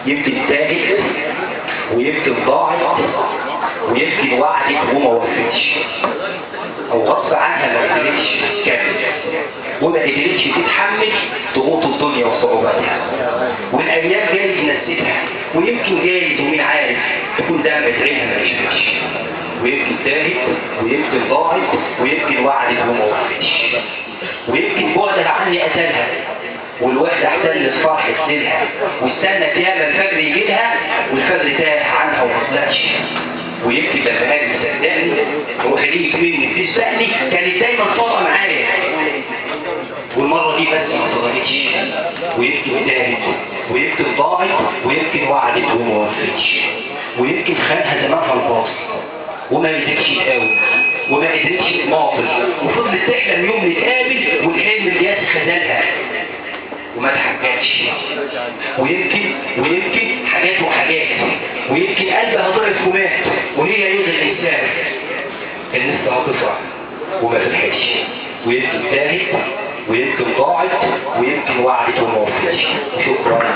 يمكن تاهت ويمكن ضاعت ويمكن وعدت وما وفتش، او غصب عنها ما قدرتش تكمل وما قدرتش تتحمل ضغوط الدنيا وصعوباتها، والايام جايز نسيتها، ويمكن جايز ومين عارف تكون دمت عينها ما يشبهش، ويمكن تاهت ويمكن ضاعت ويمكن وعدت وما وفتش، ويمكن بعدها عني قتلها والوحدة احتلت فرح سنها، واستنت ياما الفجر يجيلها والفجر تاه عنها وما طلعش، ويمكن لما قالت صدقني روحي ليك مني بتسألني كانت دايما صادقة معايا، والمرة دي بس ما صدقتش، ويمكن تاهت ويمكن ضاعت ويمكن وعدت وما وفتش، ويمكن خانها زمانها الباص وما قدرتش تقاوم وما قدرتش تماطل، وفضلت تحلم يوم نتقابل والحلم الياس خذلها وما تحققش، ويمكن حاجات وحاجات، ويمكن قلبها ضعف ومات وهي يوم الانسان كان لسه هتفرح وما تلحقش، ويمكن تاهت ويمكن ضاعت ويمكن وعدت وما وفيتش. شكرا.